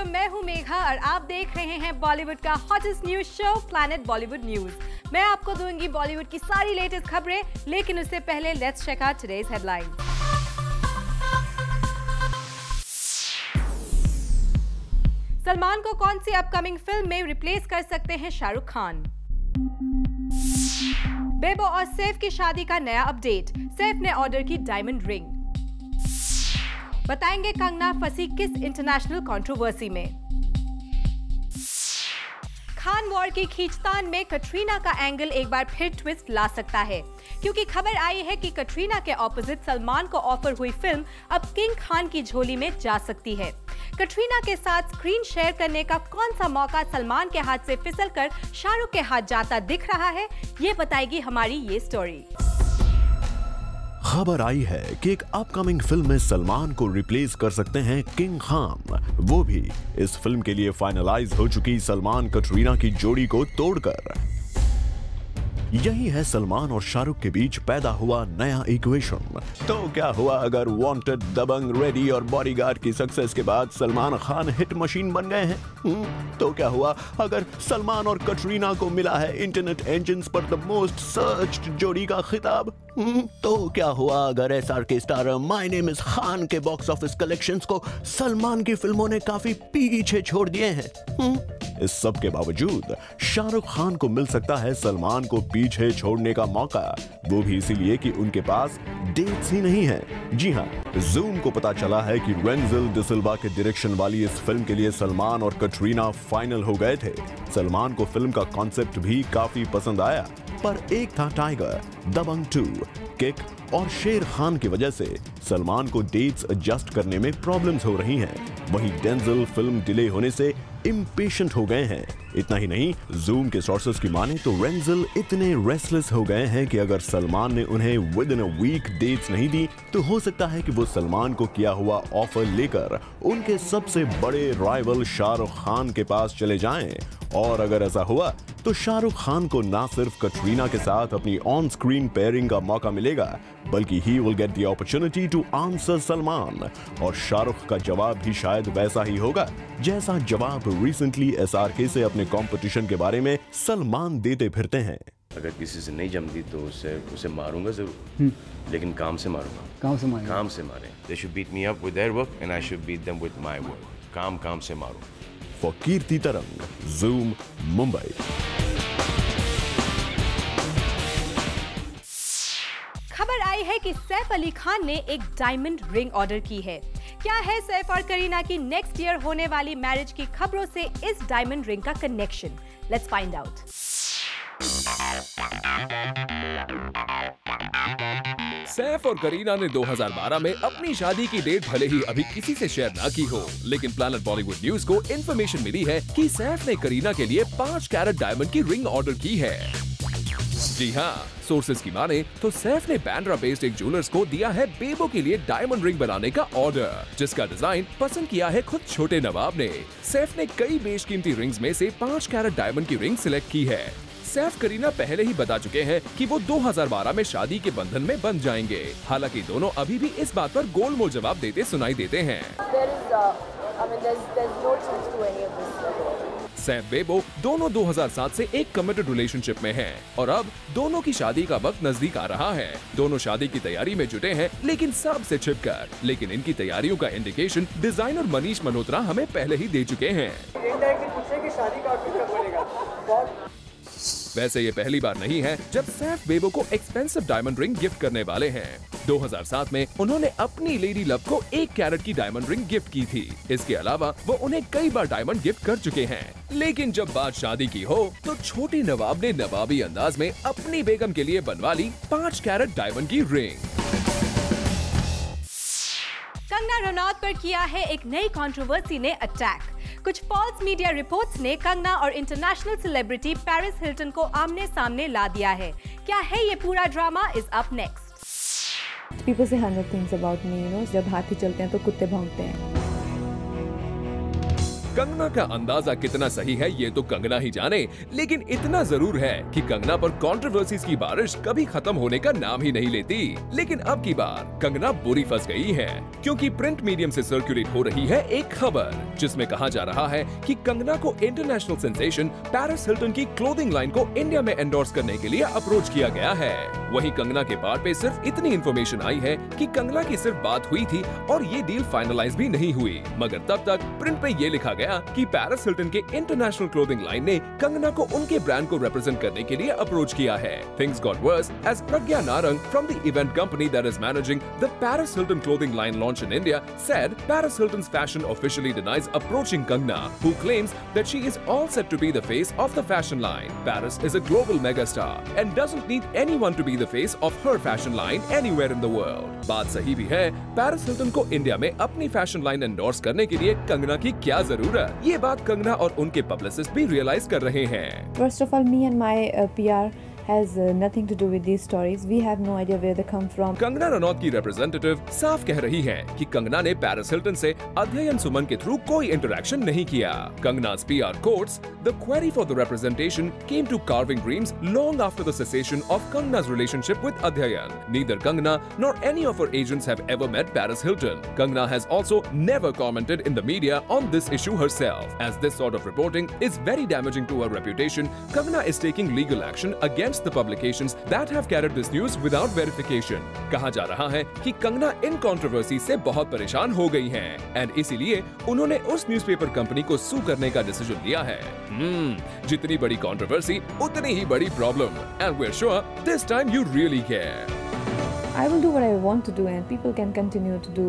मैं हूं मेघा और आप देख रहे हैं बॉलीवुड का hottest news show planet Bollywood news. मैं आपको दूंगी बॉलीवुड की सारी लेटेस्ट खबरें, लेकिन उससे पहले let's check out today's headlines. Salman को कौन सी अपकमिंग फिल्म में रिप्लेस कर सकते हैं शाहरुख खान? बेबो और सैफ की शादी का नया अपडेट, सैफ ने ऑर्डर की डायमंड रिंग। बताएंगे कंगना फंसी किस इंटरनेशनल कंट्रोवर्सी में। खान वॉर की खींचतान में कटरीना का एंगल एक बार फिर ट्विस्ट ला सकता है, क्योंकि खबर आई है कि कटरीना के ऑपोजिट सलमान को ऑफर हुई फिल्म अब किंग खान की झोली में जा सकती है। कटरीना के साथ स्क्रीन शेयर करने का कौन सा मौका सलमान के हाथ से फिसलकर शाहरुख के हाथ जाता दिख रहा है, ये बताएगी हमारी ये स्टोरी। खबर आई है कि एक अपकमिंग फिल्म में सलमान को रिप्लेस कर सकते हैं किंग खान, वो भी इस फिल्म के लिए फाइनलाइज हो चुकी सलमान कटरीना की जोड़ी को तोड़कर। यही है सलमान और शाहरुख के बीच पैदा हुआ नया इक्वेशन। तो क्या हुआ अगर वांटेड, दबंग, रेडी और बॉडीगार्ड की सक्सेस के बाद सलमान खान हिट मशीन बन गए हैं? तो क्या हुआ अगर सलमान और कटरीना को मिला है इंटरनेट इंजन्स पर द मोस्ट सर्च्ड जोड़ी का खिताब? तो क्या हुआ अगर SRK star my name is Khan के बॉक्स ऑफिस कलेक्शंस को सलमान की फिल्मों ने काफी पीछे छोड़ दिए हैं? इस सब के बावजूद शाहरुख खान को मिल सकता है सलमान को पीछे छोड़ने का मौका, वो भी इसीलिए कि उनके पास डेट्स ही नहीं है। जी हाँ, जूम को पता चला है कि रेंजिल डिसिल्वा के डायरेक्शन वाली इस फिल्म के लिए सलमान और कटरीना फाइनल हो गए थे। सलमान को फिल्म का कॉन्सेप्ट भी काफी पसंद आया, पर एक था टाइगर, दबंग 2, किक और शेर खान की वजह से सलमान को डेट्स एडजस्ट करने में प्रॉब्लम्स हो रही हैं। वहीं डेंजल फिल्म डिले होने से इम्पेशेंट हो गए हैं। इतना ही नहीं, जूम के सोर्सेस की माने तो रेंजिल इतने रेस्टलेस हो गए हैं कि अगर सलमान ने उन्हें within a week dates नहीं दी तो हो सकता है कि वो सलमान को किया हुआ ऑफर लेकर उनके सबसे बड़े राइवल शाहरुख खान के पास चले जाएं। और अगर ऐसा हुआ तो शाहरुख खान को ना सिर्फ कटरीना के साथ अपनी ऑन स्क्रीन पेयरिंग का मौका मिलेगा, बल्कि he will get the opportunity to answer Salman. और शाहरुख का जवाब भी शायद वैसा ही होगा जैसा जवाब रिसेंटली एसआरके से अपने कंपटीशन के बारे में सलमान देते फिरते हैं। अगर किसी से नहीं जमती तो उसे मारूंगा जरूर, लेकिन काम से मारूंगा। काम से मारें। They should beat me up with their work and I should beat them with my work. काम से मारूं। For कीर्ति तरंग, Zoom, मुंबई। खबर आई है कि सैफ अली खान ने एक डायमंड रिंग ऑर्डर की है। क्या है सैफ और करीना की नेक्स्ट ईयर होने वाली मैरिज की खबरों से इस डायमंड रिंग का connection? Let's find out. Saif और करीना ने 2012 में अपनी शादी की डेट भले ही अभी किसी से शेयर ना की हो, लेकिन प्लैनेट बॉलीवुड न्यूज को इन्फॉर्मेशन मिली है कि सैफ ने करीना के लिए 5 कैरेट डायमंड की रिंग ऑर्डर की है। जी हाँ, सोर्सेज की माने तो सैफ ने बैंड्रा बेस्ड एक ज्वेलर्स को दिया है बेबो के लिए डायमंड रिंग बनाने का ऑर्डर, जिसका डिजाइन पसंद किया है खुद छोटे नवाब ने। सैफ ने कई बेशकीमती रिंग्स में से 5 कैरेट डायमंड की रिंग सिलेक्ट की है। सैफ करीना पहले ही बता चुके हैं कि वो 2012 में शादी के बंधन में बंध जाएंगे। हालांकि दोनों अभी भी इस बात पर गोलमोल जवाब देते सुनाई देते हैं। सैफ बेबो दोनों 2007 से एक कमिटेड रिलेशनशिप में हैं और अब दोनों की शादी का वक्त नजदीक आ रहा है। दोनों शादी की तैयारी में जुटे हैं, लेकिन सबसे छिपकर। लेकिन इनकी तैयारियों का इंडिकेशन डिजाइनर मनीष मल्होत्रा हमें पहले ही दे चुके हैं। वैसे ये पहली बार नहीं है जब सैफ बेबो को एक्सपेंसिव डायमंड रिंग गिफ्ट करने वाले हैं। 2007 में उन्होंने अपनी लेडी लव को 1 कैरेट की डायमंड रिंग गिफ्ट की थी। इसके अलावा वो उन्हें कई बार डायमंड गिफ्ट कर चुके हैं। लेकिन जब बात शादी की हो तो छोटे नवाब ने नवाबी अंदाज में अपनी बेगम के लिए बनवा ली 5 कैरेट डायमंड की रिंग। कंगना रनौत पर किया है एक नई कंट्रोवर्सी ने अटैक। कुछ फॉल्स मीडिया रिपोर्ट्स ने कंगना और इंटरनेशनल सेलिब्रिटी पेरिस हिल्टन को आमने सामने ला दिया है। क्या है ये पूरा drama? Is up next. People say 100 things about me, you know, जब हाथी चलते हैं तो कुत्ते भौंकते हैं। कंगना का अंदाजा कितना सही है ये तो कंगना ही जाने, लेकिन इतना जरूर है कि कंगना पर कंट्रोवर्सीज की बारिश कभी खत्म होने का नाम ही नहीं लेती। लेकिन अब की बार कंगना बुरी फंस गई है, क्योंकि प्रिंट मीडियम से सर्कुलेट हो रही है एक खबर जिसमें कहा जा रहा है कि कंगना को इंटरनेशनल सेंसेशन पेरिस हिल्टन की क्लोथिंग लाइन को इंडिया में एंडोर्स करने के लिए अप्रोच किया गया है। वहीं कंगना के पार्ट पे सिर्फ इतनी इन्फॉर्मेशन आई है कि कंगना की सिर्फ बात हुई थी और ये डील फाइनलाइज भी नहीं हुई, मगर तब तक प्रिंट पे ये लिखा गया कि पेरिस हिल्टन के इंटरनेशनल क्लोथिंग लाइन ने कंगना को उनके ब्रांड को रिप्रेजेंट करने के लिए अप्रोच किया है। Things got worse as Pragya Narang from the event company that is managing the Paris Hilton clothing line launch in India said Paris Hilton's fashion officially denies approaching Kangana, who claims that she is all set to be the face of the fashion line. Paris is a global megastar and doesn't need anyone to be the face of her fashion line anywhere in the world. बात सही भी है, Paris Hilton को India में अपनी fashion line endorse करने के लिए कंगना की क्या जरूरत, ये बात कंगना और उनके पब्लिसिस्ट भी रियलाइज कर रहे हैं। First of all, me and my PR has nothing to do with these stories. We have no idea where they come from. Kangana Ranaut की रिप्रेजेंटेटिव साफ कह रही है कि कंगना ने पेरिस हिल्टन से अध्ययन सुमन के थ्रू कोई इंटरेक्शन नहीं किया। कंगना's PR quotes, "The query for the representation came to Carving Dreams long after the cessation of Kangna's relationship with Adhyayan. Neither Kangna nor any of her agents have ever met Paris Hilton. Kangna has also never commented in the media on this issue herself. As this sort of reporting is very damaging to her reputation, Kangna is taking legal action against the publications that have carried this news without verification." कहा जा रहा है कि कंगना इन controversy से बहुत परेशान हो गई हैं एंड इसीलिए उन्होंने उस न्यूज़पेपर कंपनी को सू करने का डिसीजन लिया है। जितनी बड़ी कंट्रोवर्सी उतनी ही बड़ी problem and we are sure this time you really care. I will do what I want to do and people can continue to do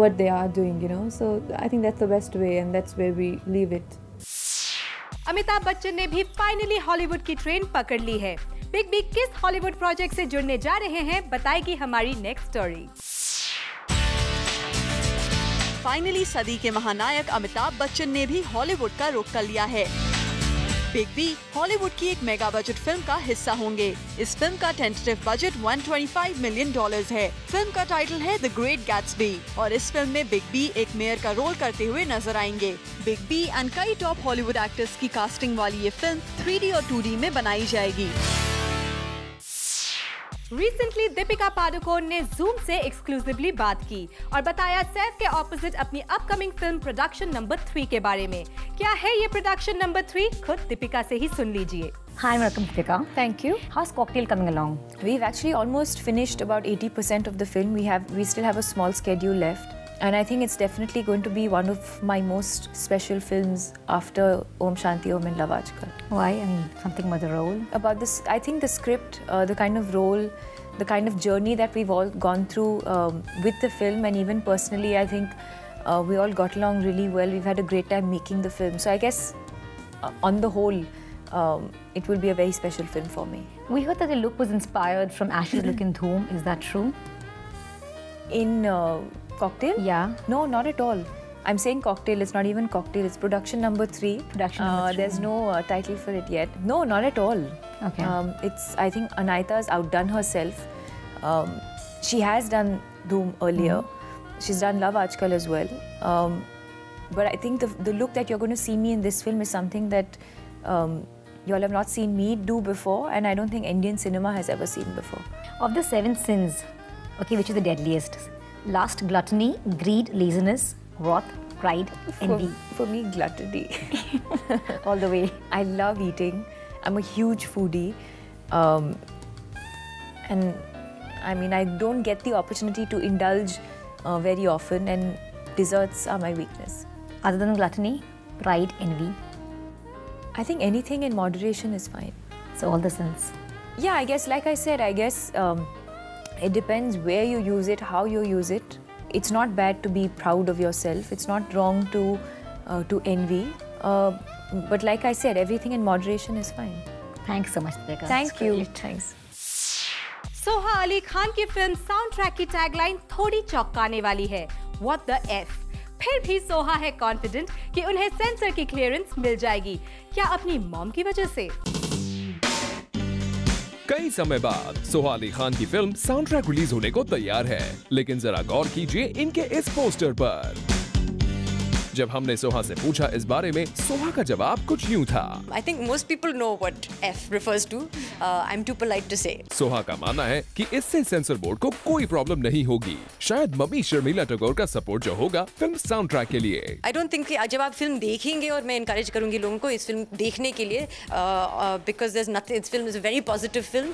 what they are doing, you know. So I think that's the best way and that's where we leave it. Amitabh Bachchan ने भी finally Hollywood की train पकड़ ली है। Big B किस Hollywood project से जुड़ने जा रहे हैं, बताएगी हमारी नेक्स्ट स्टोरी। फाइनली सदी के महानायक अमिताभ बच्चन ने भी हॉलीवुड का रुख कर लिया है। बिग बी हॉलीवुड की एक मेगा बजट फिल्म का हिस्सा होंगे। इस फिल्म का टेंटेटिव बजट $125 मिलियन है। फिल्म का टाइटल है द ग्रेट गैट्सबी और इस फिल्म में बिग बी एक मेयर का रोल करते हुए नजर आएंगे। बिग बी एंड कई टॉप हॉलीवुड एक्टर्स की कास्टिंग वाली ये फिल्म 3D और 2D में बनाई जाएगी। रिसेंटली दीपिका पादुकोण ने जूम से एक्सक्लूसिवली बात की और बताया सैफ के ऑपोजिट अपनी अपकमिंग फिल्म प्रोडक्शन नंबर 3 के बारे में। क्या है ये प्रोडक्शन नंबर 3, खुद दीपिका से ही सुन लीजिए। Hi, welcome Deepika. Thank you. How's Cocktail coming along? We've actually almost finished about 80% of the film. We still have a small schedule left. And I think it's definitely going to be one of my most special films after Om Shanti Om and Love Aajkal. Why? I mean, something about the role? About this, I think the script, the kind of role, the kind of journey that we've all gone through with the film, and even personally, I think we all got along really well. We've had a great time making the film. So I guess on the whole, it will be a very special film for me. We heard that the look was inspired from Ash's look in Dhoom. Is that true? In Cocktail? Yeah. No, not at all. I'm saying Cocktail. It's not even Cocktail. It's production number 3. Production number 3. There's no title for it yet. No, not at all. Okay. I think Anaita's outdone herself. She has done Dhoom earlier. She's done Love Aajkal as well. But I think the look that you're going to see me in this film is something that you all have not seen me do before, and I don't think Indian cinema has ever seen before. Of the 7 sins, okay, which is the deadliest? Lust, gluttony, greed, laziness, wrath, pride, envy. For me, gluttony. All the way. I love eating. I'm a huge foodie. And I mean, I don't get the opportunity to indulge very often, and desserts are my weakness. Other than gluttony, pride, envy? I think anything in moderation is fine. So all the sins? Yeah, I guess, like I said, I guess it depends where you use it, how you use it. It's not bad to be proud of yourself. It's not wrong to envy. But like I said, everything in moderation is fine. Thanks so much, Deepika. Thank you. Thanks. Soha Ali Khan की film sound track की tagline थोड़ी चौंकाने वाली है, What the F? फिर भी सोहा है confident कि उन्हें सेंसर की क्लियरेंस मिल जाएगी। क्या अपनी मॉम की वजह से? कई समय बाद सोहा अली खान की फिल्म साउंड ट्रैक रिलीज होने को तैयार है, लेकिन जरा गौर कीजिए इनके इस पोस्टर पर। जब हमने सोहा से पूछा इस बारे में, सोहा का जवाब कुछ यूं था। I think most people know what F refers to. I'm too polite to say. Soha का मानना है कि इससे सेंसर बोर्ड को कोई प्रॉब्लम नहीं होगी। शायद मम्मी शर्मिला टैगोर का सपोर्ट जो होगा फिल्म साउंड ट्रैक के लिए। I don't think कि जब आप फिल्म देखेंगे, और मैं इनकरेज करूंगी लोगों को इस फिल्म देखने के लिए, because there's nothing. This film is a very positive film.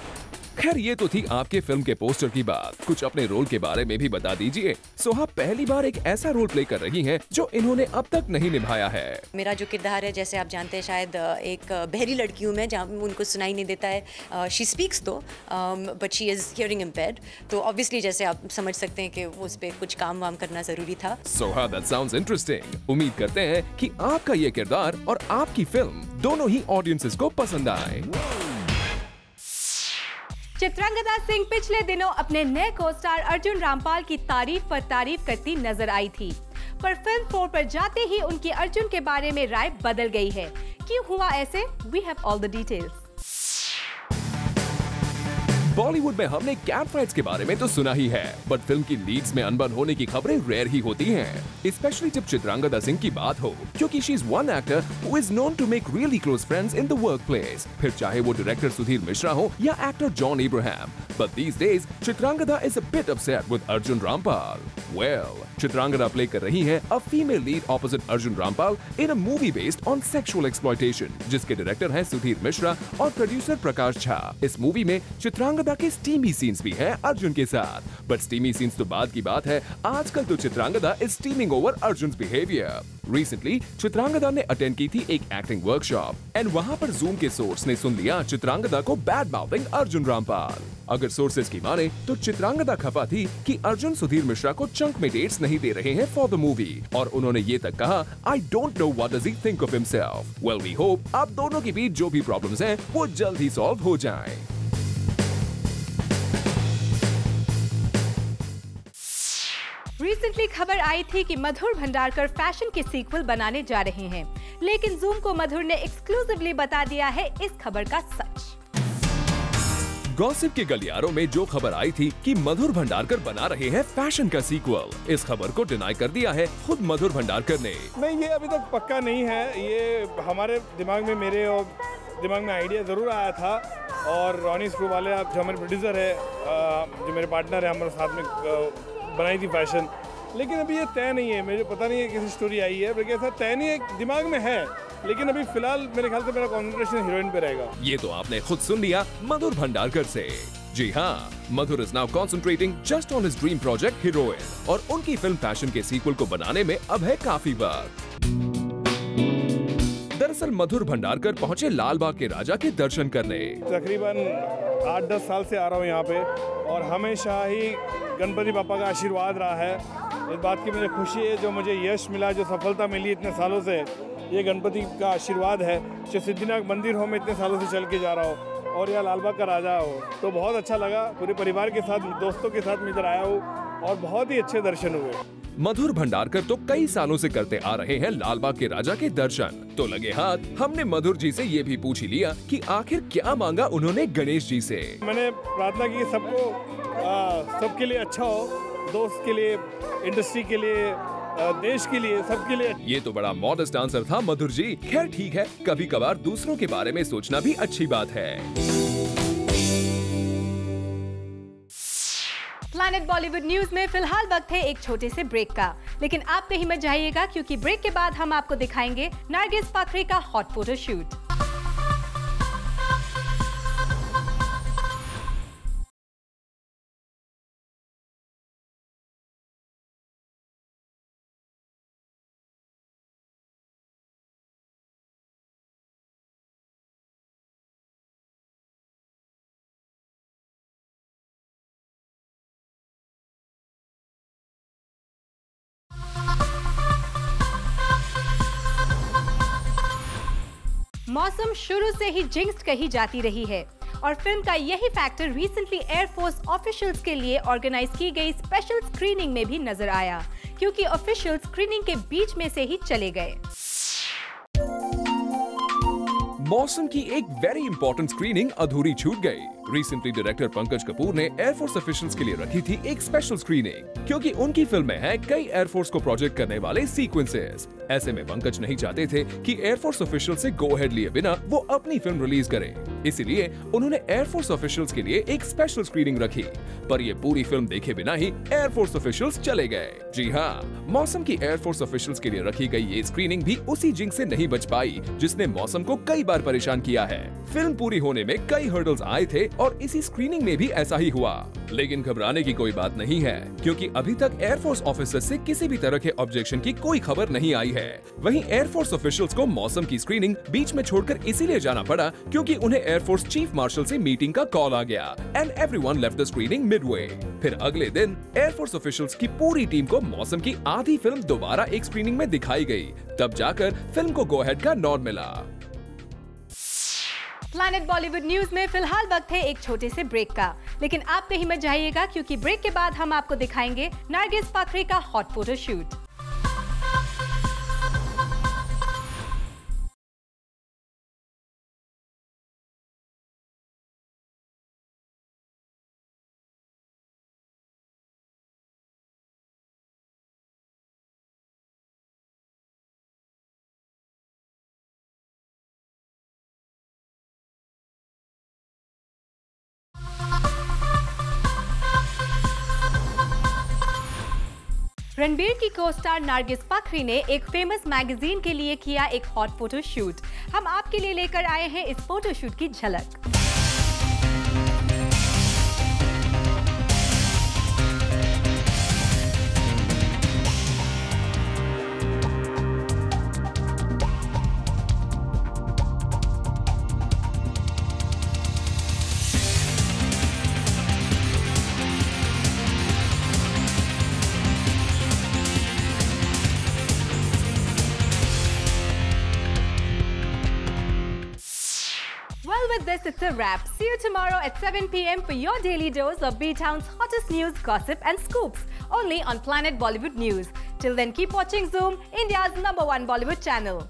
खैर ये तो थी आपके फिल्म के पोस्टर की बात, कुछ अपने रोल के बारे में भी बता दीजिए। सोहा पहली बार एक ऐसा रोल प्ले कर रही हैं जो इन्होंने अब तक नहीं निभाया है। मेरा जो किरदार है, जैसे आप जानते हैं शायद, एक बहरी लड़की हूँ मैं, जहाँ उनको सुनाई नहीं देता है। शी स्पीक्स तो, but she is hearing impaired, तो ऑब्वियसली जैसे आप समझ सकते हैं कि उस पर कुछ काम वाम करना जरूरी था। Soha, that sounds interesting. उम्मीद करते हैं कि आपका ये किरदार और आपकी फिल्म दोनों ही ऑडियंसेस को पसंद आए। चित्रांगदा सिंह पिछले दिनों अपने नए को स्टार अर्जुन रामपाल की तारीफ पर तारीफ करती नजर आई थी, पर फिल्म 4 पर जाते ही उनकी अर्जुन के बारे में राय बदल गई है। क्यों हुआ ऐसे? We have all the details. Bollywood में हमने कैट फाइट्स के बारे में तो सुना ही है, बट फिल्म की लीड्स में अनबन होने की खबरें रेयर ही होती हैं, स्पेशली जब चित्रांगदा सिंह की बात हो, क्योंकि she is one actor who is known to make really close friends in the workplace, फिर चाहे वो डायरेक्टर सुधीर मिश्रा हो या actor John Ibrahim. But these days, Chitrangada is a bit upset with Arjun Rampal. Well, Chitrangada play कर रही है a female lead opposite Arjun Rampal in a movie based on sexual exploitation, जिसके director हैं सुधीर मिश्रा और प्रोड्यूसर प्रकाश झा। इस movie में चित्रांगदा के steamy scenes भी हैं अर्जुन के साथ, बट स्टीमी सीन्स तो बाद की बात है, आजकल तो Chitrangada is steaming over Arjun's behavior. Recently, Chitrangada ने अटेंड की थी एक एक्टिंग वर्कशॉप एंड वहाँ पर जूम के सोर्स ने सुन लिया चित्रांगदा को बैड माउथिंग अर्जुन रामपाल। अगर सोर्सेज की माने तो चित्रांगदा खफा थी कि अर्जुन सुधीर मिश्रा को चंक में डेट्स नहीं दे रहे हैं फॉर द मूवी, और उन्होंने ये तक कहा, I don't know what does he think of himself. Well, we hope आप दोनों के बीच जो भी प्रॉब्लम्स हैं वो जल्द ही सॉल्व हो जाएं। रिसेंटली खबर आई थी कि मधुर भंडारकर फैशन के सीक्वल बनाने जा रहे हैं, लेकिन जूम को मधुर ने एक्सक्लूसिवली बता दिया है इस खबर का सच। गॉसिप के गलियारों में जो खबर आई थी कि मधुर भंडारकर बना रहे हैं फैशन का सीक्वल, इस खबर को डिनाई कर दिया है खुद मधुर भंडारकर ने। नहीं, ये अभी तक पक्का नहीं है। ये हमारे दिमाग में, मेरे और दिमाग में आइडिया ज़रूर आया था, और रॉनी स्क्रू वाले जो हमारे प्रोड्यूसर है, जो मेरे पार्टनर है, हमारे साथ में बनाई थी फैशन, लेकिन अभी ये तय नहीं है। मुझे पता नहीं है किसी स्टोरी आई है, लेकिन ऐसा तय नहीं है, दिमाग में है, लेकिन अभी फिलहाल मेरे ख्याल से मेरा कॉन्सेंट्रेशन हीरोइन पे रहेगा। ये तो आपने खुद सुन लिया मधुर भंडारकर से। जी हाँ, Madhur is now concentrating just on his dream project heroine, और उनकी फिल्म फैशन के सीक्वल को बनाने में अब है काफी वक्त। दरअसल मधुर भंडारकर पहुंचे लाल बाग के राजा के दर्शन करने। तकरीबन 8-10 साल से आ रहा हूँ यहाँ पे, और हमेशा ही गणपति पापा का आशीर्वाद रहा है। इस बात की मुझे खुशी है, जो मुझे यश मिला, जो सफलता मिली इतने सालों से, ये गणपति का आशीर्वाद है। चाहे सिद्धिनाथ मंदिर हो, मैं इतने सालों से चल के जा रहा हूँ, और यह लाल बाग का राजा हो, तो बहुत अच्छा लगा। पूरे परिवार के साथ, दोस्तों के साथ मैं इधर आया हूँ, और बहुत ही अच्छे दर्शन हुए। मधुर भंडारकर तो कई सालों से करते आ रहे हैं लाल बाग के राजा के दर्शन, तो लगे हाथ हमने मधुर जी से ये भी पूछ ही लिया कि आखिर क्या मांगा उन्होंने गणेश जी से। मैंने प्रार्थना की सबको, सबके लिए अच्छा हो, दोस्त के लिए, इंडस्ट्री के लिए, देश के लिए, सबके लिए। ये तो बड़ा मॉडेस्ट आंसर था मधुर जी। खैर ठीक है, कभी कभार दूसरों के बारे में सोचना भी अच्छी बात है। प्लैनेट बॉलीवुड न्यूज में फिलहाल वक्त है एक छोटे से ब्रेक का, लेकिन आप कहीं मत जाइएगा, क्योंकि ब्रेक के बाद हम आपको दिखाएंगे नरगिस फाकरी का हॉट फोटोशूट। मौसम शुरू से ही जिंक्स कही जाती रही है, और फिल्म का यही फैक्टर रिसेंटली एयरफोर्स ऑफिशियल्स के लिए ऑर्गेनाइज की गई स्पेशल स्क्रीनिंग में भी नजर आया, क्योंकि ऑफिशियल स्क्रीनिंग के बीच में से ही चले गए। मौसम की एक वेरी इंपॉर्टेंट स्क्रीनिंग अधूरी छूट गई। रिसेंटली डायरेक्टर पंकज कपूर ने एयरफोर्स ऑफिशियल्स के लिए रखी थी एक स्पेशल स्क्रीनिंग, क्योंकि उनकी फिल्म में है कई एयरफोर्स को प्रोजेक्ट करने वाले सीक्वेंसेस। ऐसे में पंकज नहीं चाहते थे कि एयरफोर्स ऑफिशियल से गो अहेड लिए बिना वो अपनी फिल्म रिलीज करें। इसीलिए उन्होंने एयरफोर्स ऑफिशियल्स के लिए एक स्पेशल स्क्रीनिंग रखी, पर ये पूरी फिल्म देखे बिना ही एयरफोर्स ऑफिशियल्स चले गए। जी हाँ, मौसम की एयरफोर्स ऑफिशियल्स के लिए रखी गई ये स्क्रीनिंग भी उसी जिंक से नहीं बच पाई जिसने मौसम को कई बार परेशान किया है। फिल्म पूरी होने में कई हर्डल्स आए थे और इसी स्क्रीनिंग में भी ऐसा ही हुआ। लेकिन घबराने की कोई बात नहीं है, क्योंकि अभी तक एयरफोर्स ऑफिसर्स से किसी भी तरह के ऑब्जेक्शन की कोई खबर नहीं आई है। वहीं एयरफोर्स ऑफिशियल्स को मौसम की स्क्रीनिंग बीच में छोड़कर इसीलिए जाना पड़ा क्योंकि उन्हें एयरफोर्स चीफ मार्शल से मीटिंग का कॉल आ गया and everyone left the screening Midway. फिर अगले दिन एयरफोर्स ऑफिशियल्स की पूरी टीम को मौसम की आधी फिल्म दोबारा एक स्क्रीनिंग में दिखाई गई, तब जाकर फिल्म को गो अहेड का नॉड मिला। प्लैनेट बॉलीवुड न्यूज में फिलहाल वक्त है एक छोटे से ब्रेक का, लेकिन आप कहीं मत जाइएगा क्योंकि ब्रेक के बाद हम आपको दिखाएंगे नरगिस फाकरी का हॉट फोटोशूट। रणबीर की को-स्टार नरगिस फाकरी ने एक फेमस मैगजीन के लिए किया एक हॉट फोटोशूट। हम आपके लिए लेकर आए हैं इस फोटोशूट की झलक। With this, it's a wrap. See you tomorrow at 7 p.m. for your daily dose of B-Town's hottest news, gossip and scoops, only on Planet Bollywood News. Till then, keep watching Zoom, India's #1 Bollywood channel.